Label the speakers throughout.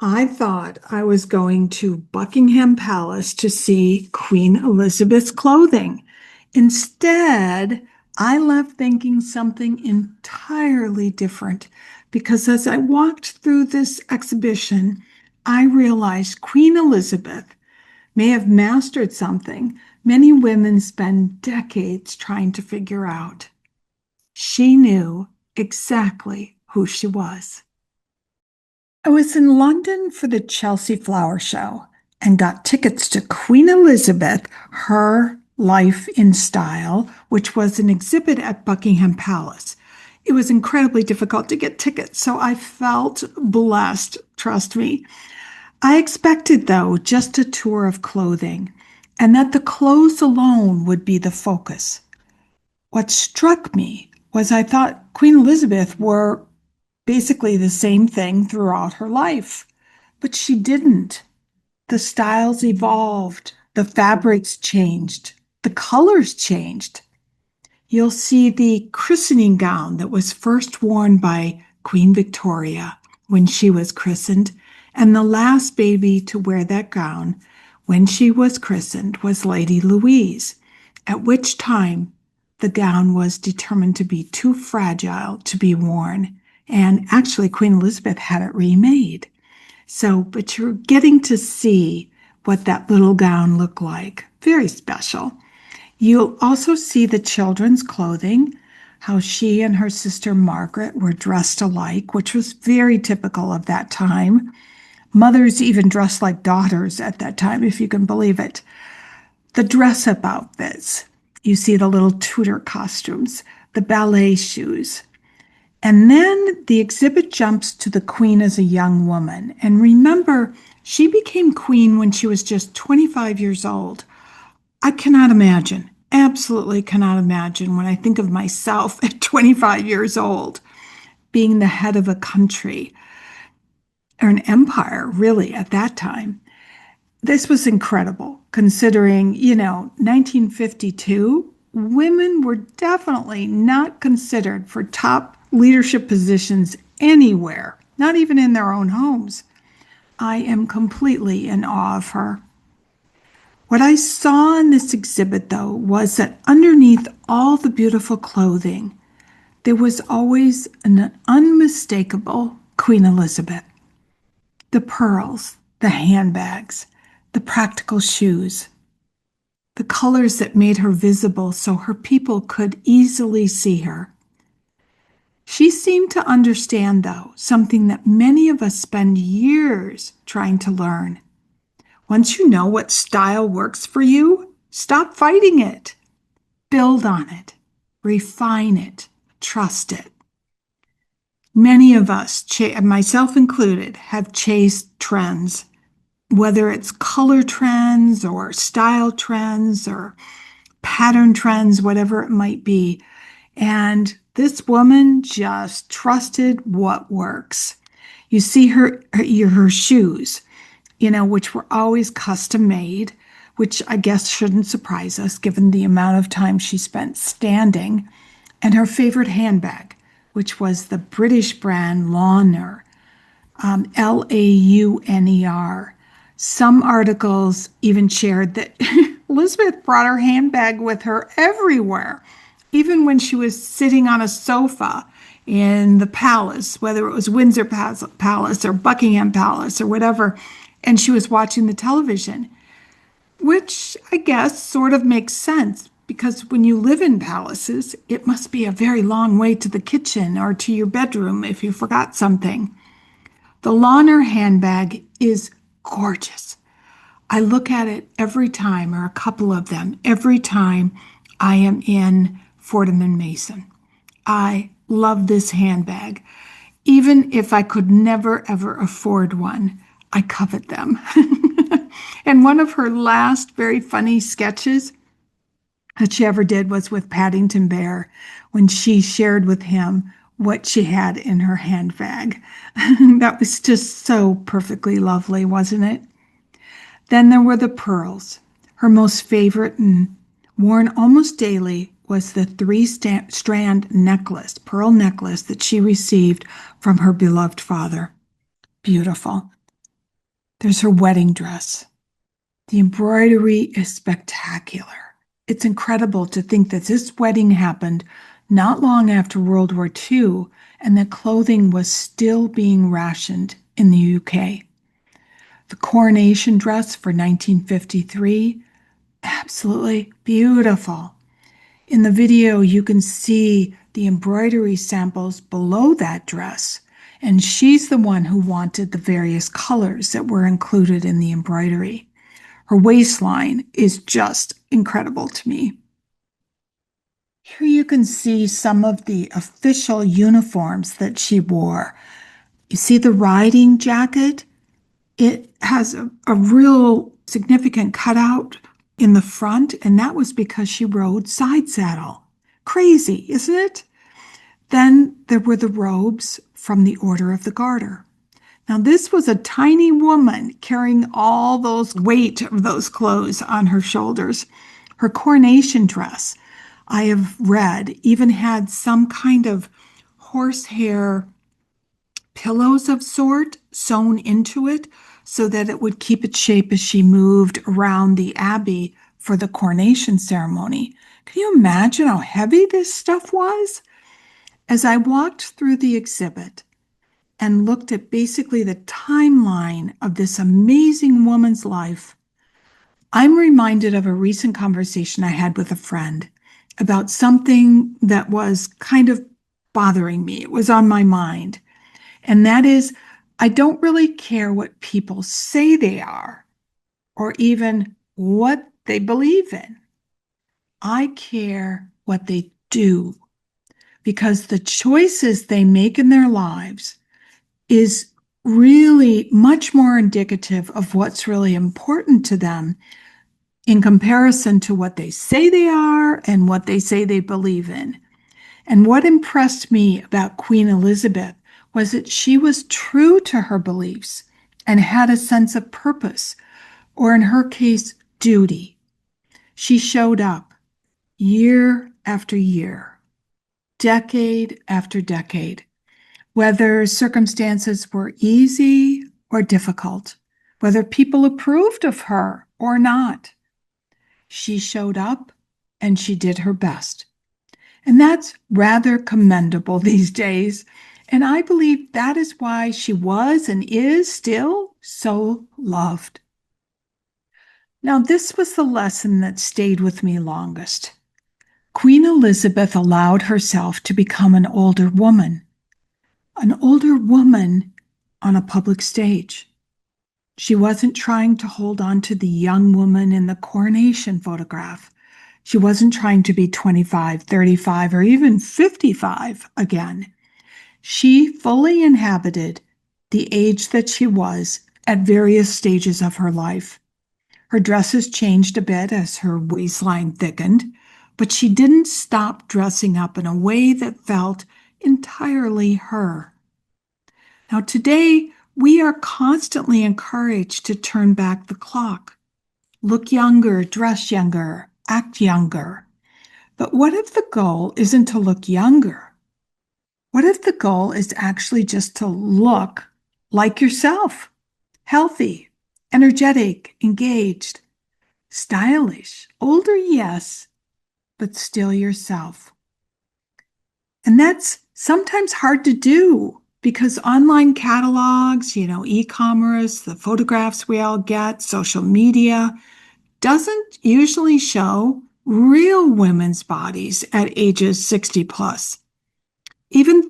Speaker 1: I thought I was going to Buckingham Palace to see Queen Elizabeth's clothing. Instead, I left thinking something entirely different because as I walked through this exhibition, I realized Queen Elizabeth may have mastered something many women spend decades trying to figure out. She knew exactly who she was. I was in London for the Chelsea Flower Show and got tickets to Queen Elizabeth, Her Life in Style, which was an exhibit at Buckingham Palace. It was incredibly difficult to get tickets, so I felt blessed, trust me. I expected, though, just a tour of clothing and that the clothes alone would be the focus. What struck me was I thought Queen Elizabeth wore basically the same thing throughout her life. But she didn't. The styles evolved, the fabrics changed, the colors changed. You'll see the christening gown that was first worn by Queen Victoria when she was christened, and the last baby to wear that gown when she was christened was Lady Louise, at which time the gown was determined to be too fragile to be worn. And actually, Queen Elizabeth had it remade. So, but you're getting to see what that little gown looked like. Very special. You'll also see the children's clothing, how she and her sister Margaret were dressed alike, which was very typical of that time. Mothers even dressed like daughters at that time, if you can believe it. The dress up outfits, you see the little Tudor costumes, the ballet shoes. And then the exhibit jumps to the queen as a young woman. And remember, she became queen when she was just 25 years old. I cannot imagine, absolutely cannot imagine when I think of myself at 25 years old being the head of a country or an empire, really, at that time. This was incredible considering, 1952, women were definitely not considered for top leadership positions anywhere, not even in their own homes. I am completely in awe of her. What I saw in this exhibit, though, was that underneath all the beautiful clothing, there was always an unmistakable Queen Elizabeth. The pearls, the handbags, the practical shoes, the colors that made her visible so her people could easily see her. She seemed to understand, though, something that many of us spend years trying to learn. Once you know what style works for you, stop fighting it. Build on it, refine it, trust it. Many of us, myself included, have chased trends, whether it's color trends or style trends or pattern trends, whatever it might be. And this woman just trusted what works. You see her shoes, which were always custom made, which I guess shouldn't surprise us given the amount of time she spent standing, and her favorite handbag, which was the British brand Launer, Launer. Some articles even shared that Elizabeth brought her handbag with her everywhere, even when she was sitting on a sofa in the palace, whether it was Windsor Palace or Buckingham Palace or whatever, and she was watching the television, which I guess sort of makes sense because when you live in palaces, it must be a very long way to the kitchen or to your bedroom if you forgot something. The Launer handbag is gorgeous. I look at it every time, or a couple of them, every time I am in Fordham and Mason. I love this handbag. Even if I could never, ever afford one, I covet them. And one of her last very funny sketches that she ever did was with Paddington Bear when she shared with him what she had in her handbag. That was just so perfectly lovely, wasn't it? Then there were the pearls. Her most favorite and worn almost daily was the three-strand necklace, pearl necklace that she received from her beloved father. Beautiful. There's her wedding dress. The embroidery is spectacular. It's incredible to think that this wedding happened not long after World War II and that clothing was still being rationed in the UK. The coronation dress for 1953, absolutely beautiful. In the video, you can see the embroidery samples below that dress, and she's the one who wanted the various colors that were included in the embroidery. Her waistline is just incredible to me. Here you can see some of the official uniforms that she wore. You see the riding jacket? It has a real significant cutout in the front, and that was because she rode side saddle. Crazy, isn't it? Then there were the robes from the Order of the Garter. Now, this was a tiny woman carrying all those weight of those clothes on her shoulders. Her coronation dress, I have read, even had some kind of horsehair pillows of sort sewn into it so that it would keep its shape as she moved around the abbey for the coronation ceremony. Can you imagine how heavy this stuff was? As I walked through the exhibit and looked at basically the timeline of this amazing woman's life, I'm reminded of a recent conversation I had with a friend about something that was kind of bothering me. It was on my mind. And that is, I don't really care what people say they are or even what they believe in. I care what they do, because the choices they make in their lives is really much more indicative of what's really important to them in comparison to what they say they are and what they say they believe in. And what impressed me about Queen Elizabeth was that she was true to her beliefs and had a sense of purpose, or in her case, duty. She showed up year after year, decade after decade, whether circumstances were easy or difficult, whether people approved of her or not. She showed up and she did her best. And that's rather commendable these days. And I believe that is why she was and is still so loved. Now, this was the lesson that stayed with me longest. Queen Elizabeth allowed herself to become an older woman on a public stage. She wasn't trying to hold on to the young woman in the coronation photograph. She wasn't trying to be 25, 35, or even 55 again. She fully inhabited the age that she was at various stages of her life. Her dresses changed a bit as her waistline thickened, but she didn't stop dressing up in a way that felt entirely her. Now, today, we are constantly encouraged to turn back the clock, look younger, dress younger, act younger. But what if the goal isn't to look younger? What if the goal is actually just to look like yourself? Healthy, energetic, engaged, stylish, older, yes, but still yourself. And that's sometimes hard to do because online catalogs, e-commerce, the photographs we all get, social media, doesn't usually show real women's bodies at ages 60 plus. Even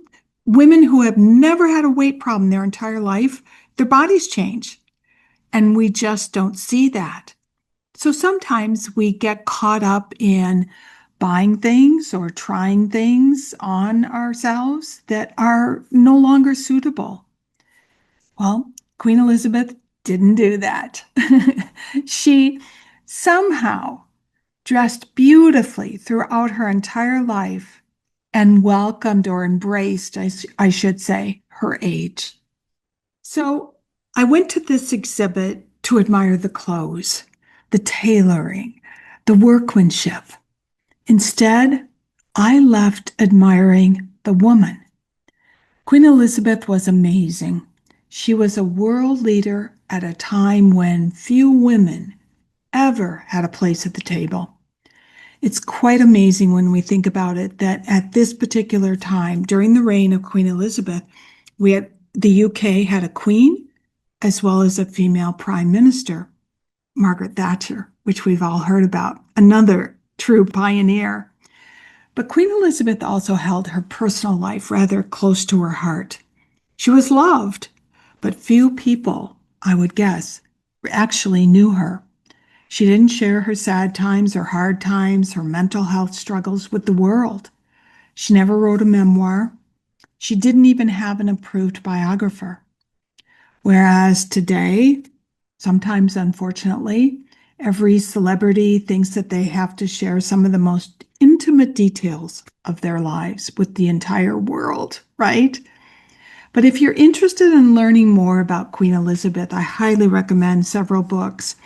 Speaker 1: women who have never had a weight problem their entire life, their bodies change. And we just don't see that. So sometimes we get caught up in buying things or trying things on ourselves that are no longer suitable. Well, Queen Elizabeth didn't do that. She somehow dressed beautifully throughout her entire life and welcomed or embraced, I should say, her age. So I went to this exhibit to admire the clothes, the tailoring, the workmanship. Instead, I left admiring the woman. Queen Elizabeth was amazing. She was a world leader at a time when few women ever had a place at the table. It's quite amazing when we think about it that at this particular time, during the reign of Queen Elizabeth, the UK had a queen as well as a female prime minister, Margaret Thatcher, which we've all heard about, another true pioneer. But Queen Elizabeth also held her personal life rather close to her heart. She was loved, but few people, I would guess, actually knew her. She didn't share her sad times, her hard times, her mental health struggles with the world. She never wrote a memoir. She didn't even have an approved biographer. Whereas today, sometimes unfortunately, every celebrity thinks that they have to share some of the most intimate details of their lives with the entire world, right? But if you're interested in learning more about Queen Elizabeth, I highly recommend several books.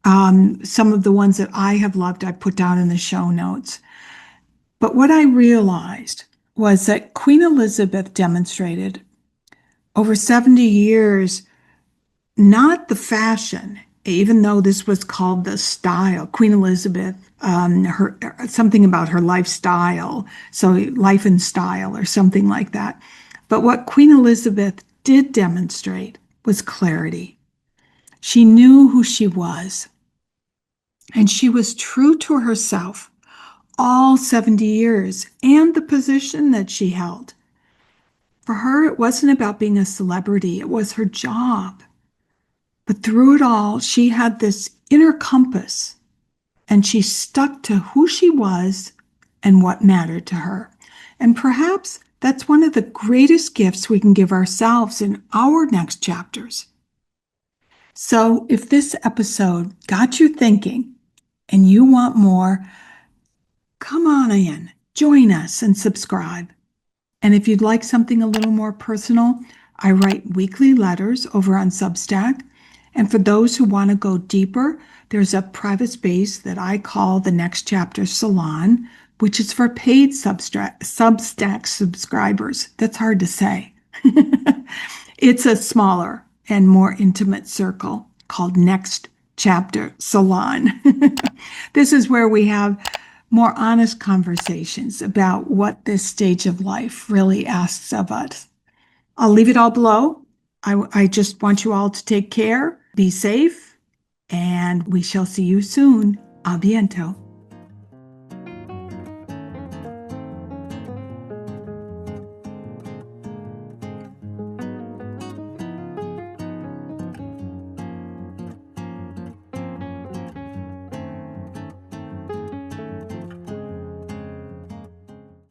Speaker 1: Some of the ones that I have loved, I put down in the show notes. But what I realized was that Queen Elizabeth demonstrated over 70 years, not the fashion, even though this was called the style. Queen Elizabeth, her something about her lifestyle, so life and style or something like that. But what Queen Elizabeth did demonstrate was clarity. She knew who she was, and she was true to herself all 70 years and the position that she held. For her, it wasn't about being a celebrity, it was her job. But through it all, she had this inner compass and she stuck to who she was and what mattered to her. And perhaps that's one of the greatest gifts we can give ourselves in our next chapters. So if this episode got you thinking and you want more, come on in, join us and subscribe. And if you'd like something a little more personal, I write weekly letters over on Substack. And for those who want to go deeper, there's a private space that I call the Next Chapter Salon, which is for paid Substack subscribers. That's hard to say. It's a smaller and more intimate circle called Next Chapter Salon. This is where we have more honest conversations about what this stage of life really asks of us. I'll leave it all below. I just want you all to take care, be safe, and we shall see you soon. A biento.